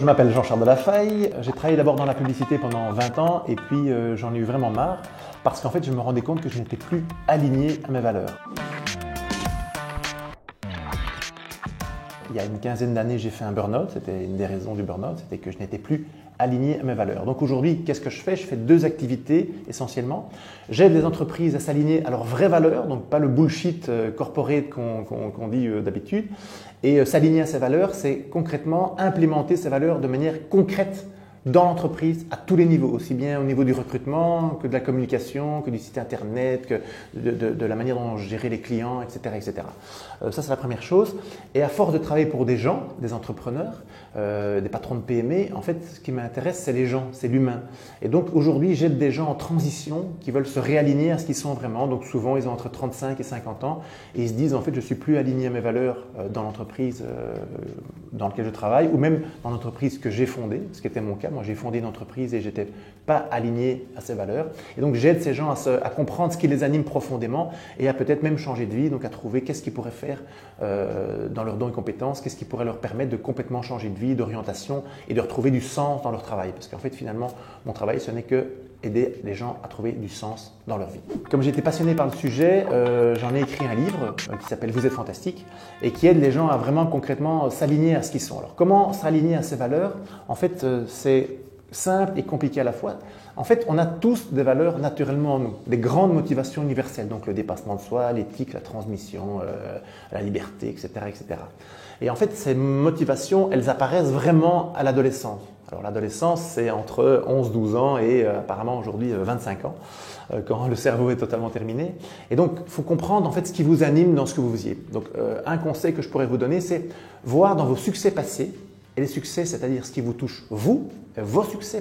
Je m'appelle Jean-Charles Delafaille, j'ai travaillé d'abord dans la publicité pendant 20 ans et puis j'en ai eu vraiment marre parce qu'en fait je me rendais compte que je n'étais plus aligné à mes valeurs. Il y a une quinzaine d'années, j'ai fait un burn-out. C'était une des raisons du burn-out, c'était que je n'étais plus aligné à mes valeurs. Donc aujourd'hui, qu'est-ce que je fais? Je fais deux activités essentiellement. J'aide les entreprises à s'aligner à leurs vraies valeurs, donc pas le bullshit corporate qu'on dit d'habitude. Et s'aligner à ces valeurs, c'est concrètement implémenter ces valeurs de manière concrète dans l'entreprise à tous les niveaux, aussi bien au niveau du recrutement que de la communication, que du site internet, que de la manière dont gérer les clients, etc. etc. Ça, c'est la première chose. Et à force de travailler pour des gens, des entrepreneurs, des patrons de PME, en fait, ce qui m'intéresse, c'est les gens, c'est l'humain. Et donc aujourd'hui, j'aide des gens en transition qui veulent se réaligner à ce qu'ils sont vraiment. Donc souvent, ils ont entre 35 et 50 ans et ils se disent, en fait, je ne suis plus aligné à mes valeurs dans l'entreprise dans laquelle je travaille ou même dans l'entreprise que j'ai fondée, ce qui était mon cas. Moi, j'ai fondé une entreprise et je n'étais pas aligné à ces valeurs. Et donc, j'aide ces gens à comprendre ce qui les anime profondément et à peut-être même changer de vie, donc à trouver qu'est-ce qu'ils pourraient faire dans leurs dons et compétences, qu'est-ce qui pourrait leur permettre de complètement changer de vie, d'orientation et de retrouver du sens dans leur travail. Parce qu'en fait, finalement, mon travail, ce n'est que aider les gens à trouver du sens dans leur vie. Comme j'étais passionné par le sujet, j'en ai écrit un livre qui s'appelle « Vous êtes fantastique » et qui aide les gens à vraiment concrètement s'aligner à ce qu'ils sont. Alors, comment s'aligner à ces valeurs? En fait, c'est simple et compliqué à la fois. En fait, on a tous des valeurs naturellement en nous, des grandes motivations universelles, donc le dépassement de soi, l'éthique, la transmission, la liberté, etc., etc. Et en fait, ces motivations, elles apparaissent vraiment à l'adolescence. Alors l'adolescence, c'est entre 11-12 ans et apparemment aujourd'hui 25 ans, quand le cerveau est totalement terminé. Et donc, il faut comprendre en fait ce qui vous anime dans ce que vous faisiez. Donc, un conseil que je pourrais vous donner, c'est voir dans vos succès passés, et les succès, c'est-à-dire ce qui vous touche, vous, vos succès,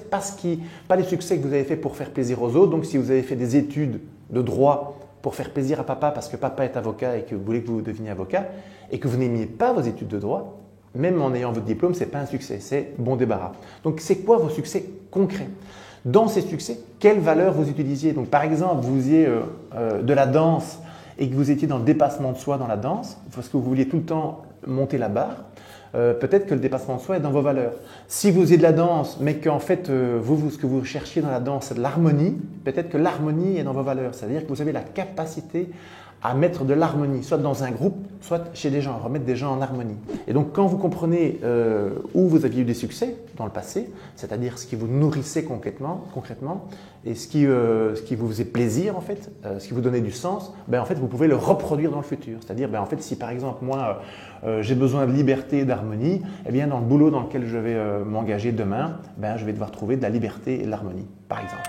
pas les succès que vous avez fait pour faire plaisir aux autres. Donc, si vous avez fait des études de droit pour faire plaisir à papa parce que papa est avocat et que vous voulez que vous deveniez avocat et que vous n'aimiez pas vos études de droit, même en ayant votre diplôme, ce n'est pas un succès, c'est bon débarras. Donc, c'est quoi vos succès concrets? Dans ces succès, quelles valeurs vous utilisiez? Donc, par exemple, vous faisiez de la danse et que vous étiez dans le dépassement de soi dans la danse, parce que vous vouliez tout le temps monter la barre. Peut-être que le dépassement de soi est dans vos valeurs. Si vous faisiez de la danse, mais qu'en fait, ce que vous cherchiez dans la danse, c'est de l'harmonie, peut-être que l'harmonie est dans vos valeurs. C'est-à-dire que vous avez la capacité à mettre de l'harmonie, soit dans un groupe, soit chez des gens, à remettre des gens en harmonie. Et donc, quand vous comprenez où vous aviez eu des succès dans le passé, c'est-à-dire ce qui vous nourrissait concrètement et ce qui vous faisait plaisir, en fait, ce qui vous donnait du sens, en fait, vous pouvez le reproduire dans le futur. C'est-à-dire, en fait, si par exemple, moi, j'ai besoin de liberté et d'harmonie, eh bien, dans le boulot dans lequel je vais m'engager demain, je vais devoir trouver de la liberté et de l'harmonie, par exemple.